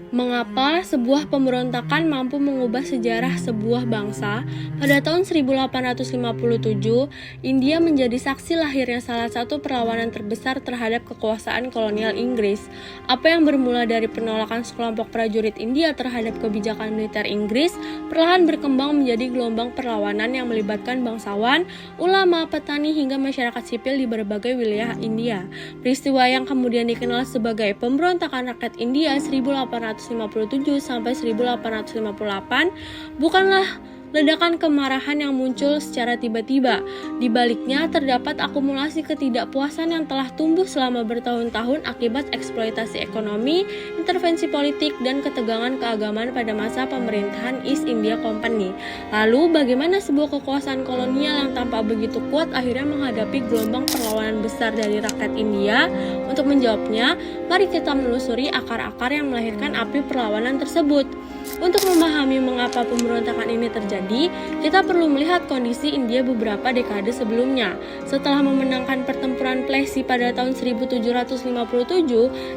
Mengapa sebuah pemberontakan mampu mengubah sejarah sebuah bangsa? Pada tahun 1857, India menjadi saksi lahirnya salah satu perlawanan terbesar terhadap kekuasaan kolonial Inggris. Apa yang bermula dari penolakan sekelompok prajurit India terhadap kebijakan militer Inggris, perlahan berkembang menjadi gelombang perlawanan yang melibatkan bangsawan, ulama, petani, hingga masyarakat sipil di berbagai wilayah India. Peristiwa yang kemudian dikenal sebagai pemberontakan rakyat India 1857 sampai 1858 bukanlah ledakan kemarahan yang muncul secara tiba-tiba. Di baliknya terdapat akumulasi ketidakpuasan yang telah tumbuh selama bertahun-tahun akibat eksploitasi ekonomi, intervensi politik, dan ketegangan keagamaan pada masa pemerintahan East India Company. Lalu bagaimana sebuah kekuasaan kolonial yang tampak begitu kuat akhirnya menghadapi gelombang perlawanan besar dari rakyat India? Untuk menjawabnya, mari kita menelusuri akar-akar yang melahirkan api perlawanan tersebut. Untuk memahami mengapa pemberontakan ini terjadi, kita perlu melihat kondisi India beberapa dekade sebelumnya. Setelah memenangkan pertempuran Plassey pada tahun 1757,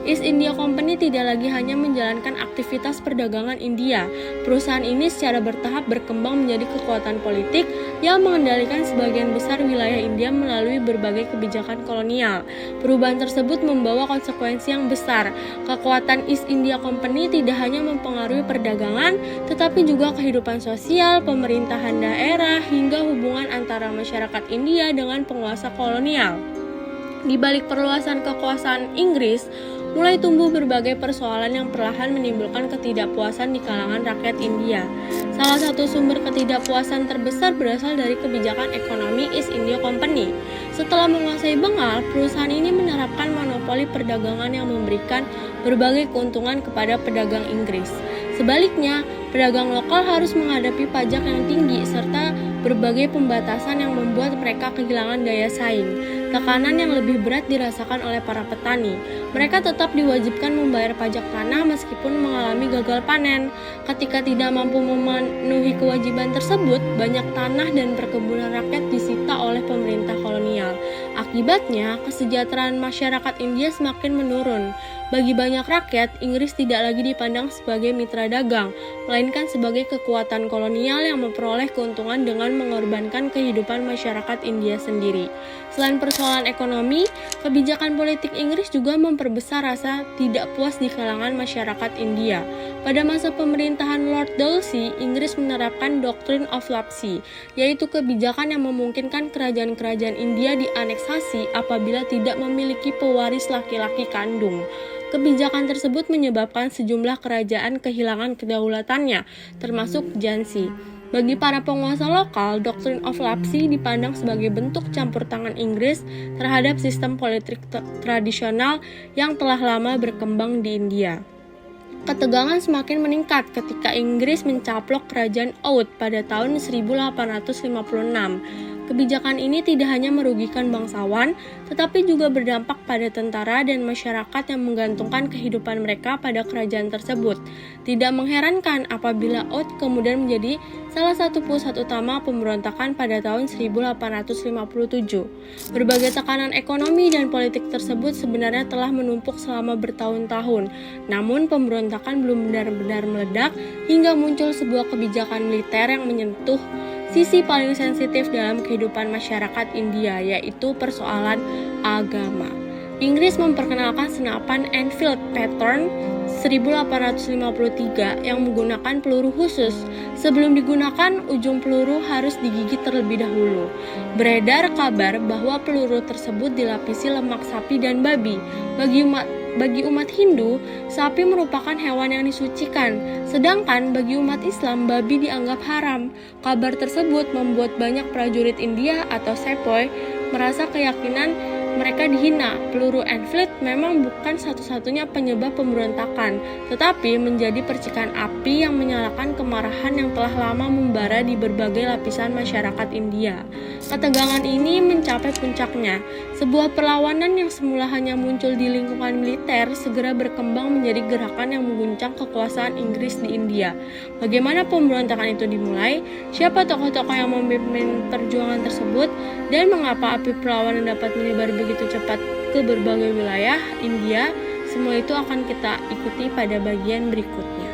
East India Company tidak lagi hanya menjalankan aktivitas perdagangan India. Perusahaan ini secara bertahap berkembang menjadi kekuatan politik yang mengendalikan sebagian besar wilayah India melalui berbagai kebijakan kolonial. Perubahan tersebut membawa konsekuensi yang besar. Kekuatan East India Company tidak hanya mempengaruhi perdagangan, tetapi juga kehidupan sosial, pemerintahan daerah, hingga hubungan antara masyarakat India dengan penguasa kolonial. Di balik perluasan kekuasaan Inggris, mulai tumbuh berbagai persoalan yang perlahan menimbulkan ketidakpuasan di kalangan rakyat India. Salah satu sumber ketidakpuasan terbesar berasal dari kebijakan ekonomi East India Company. Setelah menguasai Bengal, perusahaan ini menerapkan monopoli perdagangan yang memberikan berbagai keuntungan kepada pedagang Inggris. Sebaliknya, pedagang lokal harus menghadapi pajak yang tinggi serta berbagai pembatasan yang membuat mereka kehilangan daya saing. Tekanan yang lebih berat dirasakan oleh para petani. Mereka tetap diwajibkan membayar pajak tanah meskipun mengalami gagal panen. Ketika tidak mampu memenuhi kewajiban tersebut, banyak tanah dan perkebunan rakyat disita oleh pemerintah kolonial. Akibatnya, kesejahteraan masyarakat India semakin menurun. Bagi banyak rakyat, Inggris tidak lagi dipandang sebagai mitra dagang, melainkan sebagai kekuatan kolonial yang memperoleh keuntungan dengan mengorbankan kehidupan masyarakat India sendiri. Selain persoalan ekonomi, kebijakan politik Inggris juga memperbesar rasa tidak puas di kalangan masyarakat India. Pada masa pemerintahan Lord Wolseley, Inggris menerapkan Doctrine of Lapse, yaitu kebijakan yang memungkinkan kerajaan-kerajaan India dianeksasi apabila tidak memiliki pewaris laki-laki kandung. Kebijakan tersebut menyebabkan sejumlah kerajaan kehilangan kedaulatannya, termasuk Jhansi. Bagi para penguasa lokal, Doctrine of Lapse dipandang sebagai bentuk campur tangan Inggris terhadap sistem politik tradisional yang telah lama berkembang di India. Ketegangan semakin meningkat ketika Inggris mencaplok kerajaan Oudh pada tahun 1856. Kebijakan ini tidak hanya merugikan bangsawan, tetapi juga berdampak pada tentara dan masyarakat yang menggantungkan kehidupan mereka pada kerajaan tersebut. Tidak mengherankan apabila Oudh kemudian menjadi salah satu pusat utama pemberontakan pada tahun 1857. Berbagai tekanan ekonomi dan politik tersebut sebenarnya telah menumpuk selama bertahun-tahun, namun pemberontakan belum benar-benar meledak hingga muncul sebuah kebijakan militer yang menyentuh sisi paling sensitif dalam kehidupan masyarakat India, yaitu persoalan agama. Inggris memperkenalkan senapan Enfield Pattern 1853 yang menggunakan peluru khusus. Sebelum digunakan, ujung peluru harus digigit terlebih dahulu. Beredar kabar bahwa peluru tersebut dilapisi lemak sapi dan babi. Bagi umat Hindu, sapi merupakan hewan yang disucikan, sedangkan bagi umat Islam, babi dianggap haram. Kabar tersebut membuat banyak prajurit India atau sepoy merasa keyakinan mereka dihina. Peluru Enfield memang bukan satu-satunya penyebab pemberontakan, tetapi menjadi percikan api yang menyalakan kemarahan yang telah lama membara di berbagai lapisan masyarakat India. Ketegangan ini mencapai puncaknya. Sebuah perlawanan yang semula hanya muncul di lingkungan militer segera berkembang menjadi gerakan yang mengguncang kekuasaan Inggris di India. Bagaimana pemberontakan itu dimulai? Siapa tokoh-tokoh yang memimpin perjuangan tersebut? Dan mengapa api perlawanan dapat menyebar begitu cepat ke berbagai wilayah India? Semua itu akan kita ikuti pada bagian berikutnya.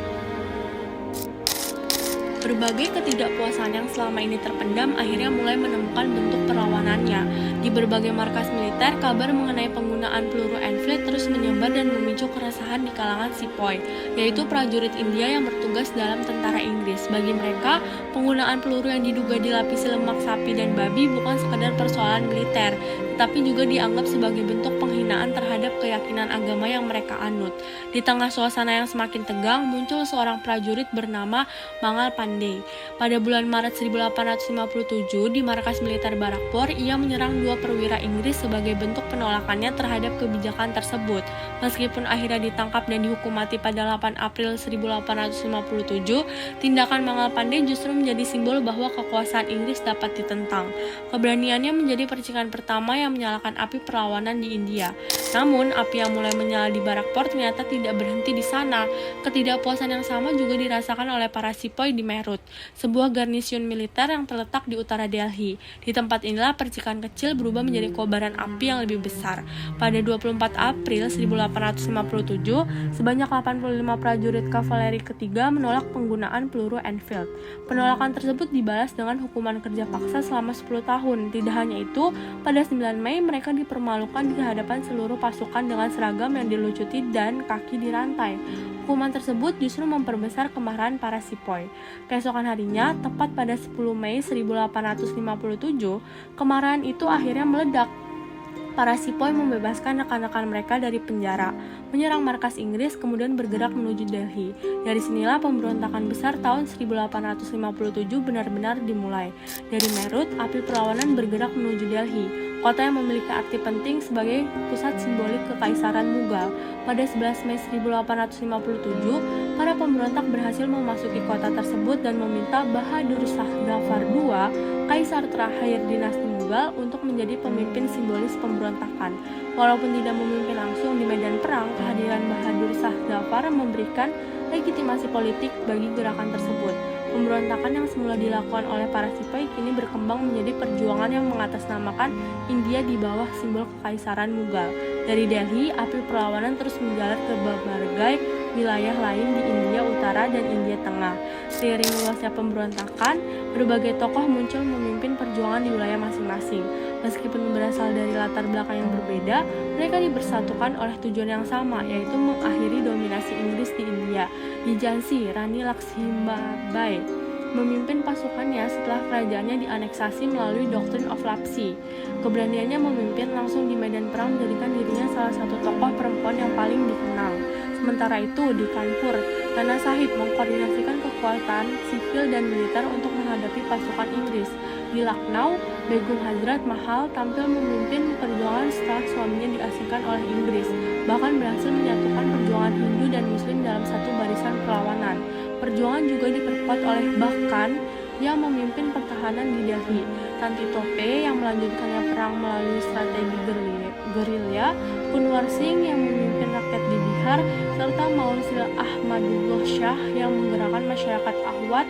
Berbagai ketidakpuasan yang selama ini terpendam akhirnya mulai menemukan bentuk perlawanannya. Di berbagai markas militer, kabar mengenai penggunaan peluru Enfield terus menyebar dan memicu keresahan di kalangan Sepoy, yaitu prajurit India yang bertugas dalam tentara Inggris. Bagi mereka, penggunaan peluru yang diduga dilapisi lemak sapi dan babi bukan sekedar persoalan militer, tetapi juga dianggap sebagai bentuk penghinaan terhadap keyakinan agama yang mereka anut. Di tengah suasana yang semakin tegang, muncul seorang prajurit bernama Mangal Pandey. Pada bulan Maret 1857 di markas militer Barakpur, ia menyerang 2 perwira Inggris sebagai bentuk penolakannya terhadap kebijakan tersebut. Meskipun akhirnya ditangkap dan dihukum mati pada 8 April 1857, tindakan Mangal Pandey justru menjadi simbol bahwa kekuasaan Inggris dapat ditentang. Keberaniannya menjadi percikan pertama yang menyalakan api perlawanan di India. Namun, api yang mulai menyala di Barakpur ternyata tidak berhenti di sana. Ketidakpuasan yang sama juga dirasakan oleh para Sepoy di Meerut, sebuah garnisun militer yang terletak di utara Delhi. Di tempat inilah percikan kecil berubah menjadi kobaran api yang lebih besar. Pada 24 April 1857, sebanyak 85 prajurit kavaleri ketiga menolak penggunaan peluru Enfield. Penolakan tersebut dibalas dengan hukuman kerja paksa selama 10 tahun. Tidak hanya itu, pada 9 Mei mereka dipermalukan di hadapan seluruh pasukan dengan seragam yang dilucuti dan kaki dirantai. Hukuman tersebut justru memperbesar kemarahan para Sepoy. Keesokan harinya, tepat pada 10 Mei 1857, kemarahan itu akhirnya meledak. Para Sepoy membebaskan rekan-rekan mereka dari penjara, menyerang markas Inggris, kemudian bergerak menuju Delhi. Dari sinilah pemberontakan besar tahun 1857 benar-benar dimulai. Dari Meerut, api perlawanan bergerak menuju Delhi, kota yang memiliki arti penting sebagai pusat simbolik kekaisaran Mughal. Pada 11 Mei 1857, para pemberontak berhasil memasuki kota tersebut dan meminta Bahadur Shah Zafar II, kaisar terakhir dinasti Mughal, untuk menjadi pemimpin simbolis pemberontakan. Walaupun tidak memimpin langsung di medan perang, kehadiran Bahadur Shah Zafar memberikan legitimasi politik bagi gerakan tersebut. Pemberontakan yang semula dilakukan oleh para Sepoy kini berkembang menjadi perjuangan yang mengatasnamakan India di bawah simbol kekaisaran Mughal. Dari Delhi, api perlawanan terus menjalar ke berbagai wilayah lain di India Utara dan India Tengah. Seiring luasnya pemberontakan, berbagai tokoh muncul memimpin perjuangan di wilayah masing-masing. Meskipun berasal dari latar belakang yang berbeda, mereka dipersatukan oleh tujuan yang sama, yaitu mengakhiri dominasi Inggris di India. Di Jhansi, Rani Lakshmibai memimpin pasukannya setelah kerajaannya dianeksasi melalui doktrin of Lapsi. Keberaniannya memimpin langsung di medan perang menjadikan dirinya salah satu tokoh perempuan yang paling dikenal. Sementara itu, di Kanpur, Nana Sahib mengkoordinasikan kekuatan sipil dan militer untuk menghadapi pasukan Inggris. Di Lucknow, Begum Hazrat Mahal tampil memimpin perjuangan setelah suaminya diasingkan oleh Inggris, bahkan berhasil menyatukan perjuangan Hindu dan Muslim dalam satu barisan perlawanan. Perjuangan juga diperkuat oleh Bahkan yang memimpin pertahanan di Delhi, Tanti Tope yang melanjutkannya perang melalui strategi gerilya, Kunwar Singh yang memimpin rakyat di Bihar, serta Maulana Ahmadullah Shah yang menggerakkan masyarakat Ahwat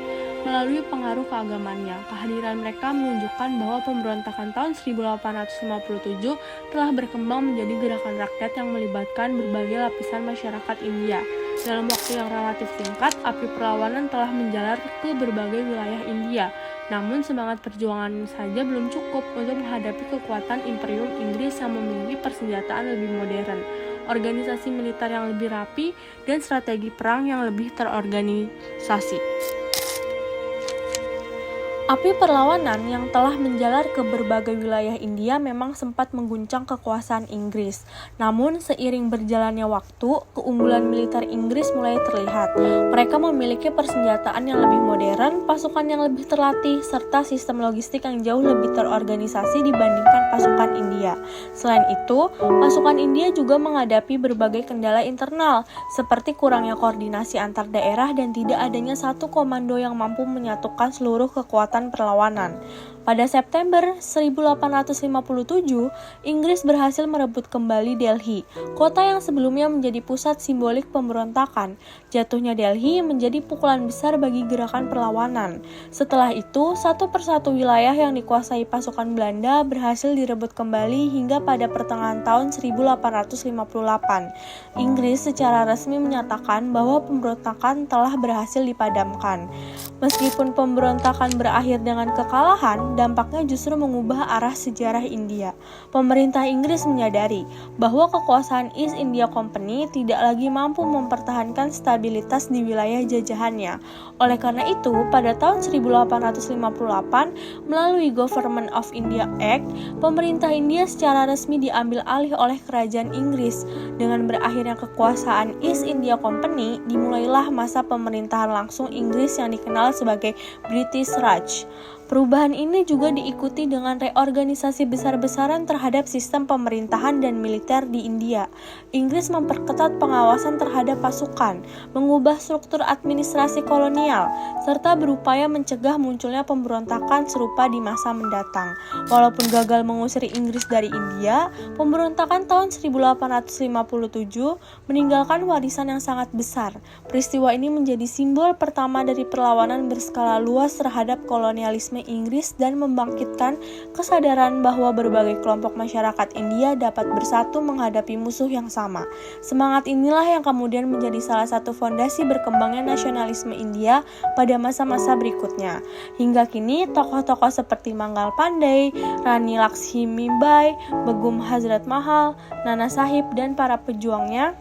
melalui pengaruh keagamannya. Kehadiran mereka menunjukkan bahwa pemberontakan tahun 1857 telah berkembang menjadi gerakan rakyat yang melibatkan berbagai lapisan masyarakat India. Dalam waktu yang relatif singkat, api perlawanan telah menjalar ke berbagai wilayah India. Namun semangat perjuangan saja belum cukup untuk menghadapi kekuatan Imperium Inggris yang memiliki persenjataan lebih modern, organisasi militer yang lebih rapi, dan strategi perang yang lebih terorganisasi. Api perlawanan yang telah menjalar ke berbagai wilayah India memang sempat mengguncang kekuasaan Inggris. Namun, seiring berjalannya waktu, keunggulan militer Inggris mulai terlihat. Mereka memiliki persenjataan yang lebih modern, pasukan yang lebih terlatih, serta sistem logistik yang jauh lebih terorganisasi dibandingkan pasukan India. Selain itu, pasukan India juga menghadapi berbagai kendala internal, seperti kurangnya koordinasi antar daerah dan tidak adanya satu komando yang mampu menyatukan seluruh kekuatan perlawanan. Pada September 1857, Inggris berhasil merebut kembali Delhi, kota yang sebelumnya menjadi pusat simbolik pemberontakan. Jatuhnya Delhi menjadi pukulan besar bagi gerakan perlawanan. Setelah itu, satu persatu wilayah yang dikuasai pasukan Belanda berhasil direbut kembali hingga pada pertengahan tahun 1858. Inggris secara resmi menyatakan bahwa pemberontakan telah berhasil dipadamkan. Meskipun pemberontakan berakhir dengan kekalahan, dampaknya justru mengubah arah sejarah India. Pemerintah Inggris menyadari bahwa kekuasaan East India Company tidak lagi mampu mempertahankan stabilitas di wilayah jajahannya. Oleh karena itu, pada tahun 1858, melalui Government of India Act, pemerintah India secara resmi diambil alih oleh kerajaan Inggris. Dengan berakhirnya kekuasaan East India Company, dimulailah masa pemerintahan langsung Inggris yang dikenal sebagai British Raj. Perubahan ini juga diikuti dengan reorganisasi besar-besaran terhadap sistem pemerintahan dan militer di India. Inggris memperketat pengawasan terhadap pasukan, mengubah struktur administrasi kolonial, serta berupaya mencegah munculnya pemberontakan serupa di masa mendatang. Walaupun gagal mengusir Inggris dari India, pemberontakan tahun 1857 meninggalkan warisan yang sangat besar. Peristiwa ini menjadi simbol pertama dari perlawanan berskala luas terhadap kolonialisme Inggris dan membangkitkan kesadaran bahwa berbagai kelompok masyarakat India dapat bersatu menghadapi musuh yang sama. Semangat inilah yang kemudian menjadi salah satu fondasi berkembangnya nasionalisme India pada masa-masa berikutnya. Hingga kini, tokoh-tokoh seperti Mangal Pandey, Rani Lakshmibai, Begum Hazrat Mahal, Nana Sahib, dan para pejuangnya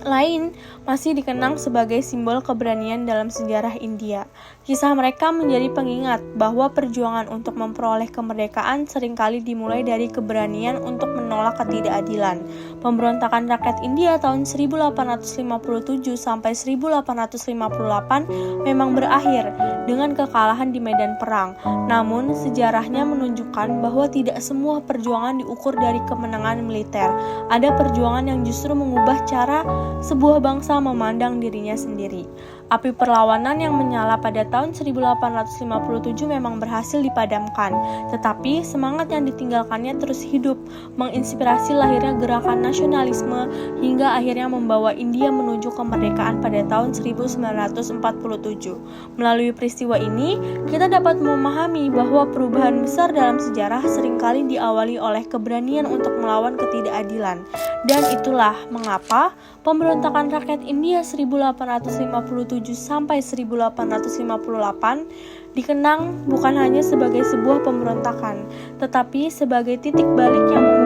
lain masih dikenang sebagai simbol keberanian dalam sejarah India. Kisah mereka menjadi pengingat bahwa perjuangan untuk memperoleh kemerdekaan seringkali dimulai dari keberanian untuk menolak ketidakadilan. Pemberontakan rakyat India tahun 1857 sampai 1858 memang berakhir dengan kekalahan di medan perang. Namun, sejarahnya menunjukkan bahwa tidak semua perjuangan diukur dari kemenangan militer. Ada perjuangan yang justru mengubah cara sebuah bangsa memandang dirinya sendiri. Api perlawanan yang menyala pada tahun 1857 memang berhasil dipadamkan, tetapi semangat yang ditinggalkannya terus hidup, menginspirasi lahirnya gerakan nasionalisme hingga akhirnya membawa India menuju kemerdekaan pada tahun 1947. Melalui peristiwa ini, kita dapat memahami bahwa perubahan besar dalam sejarah seringkali diawali oleh keberanian untuk melawan ketidakadilan. Dan itulah mengapa pemberontakan rakyat India 1857 sampai 1858 dikenang bukan hanya sebagai sebuah pemberontakan, tetapi sebagai titik balik yang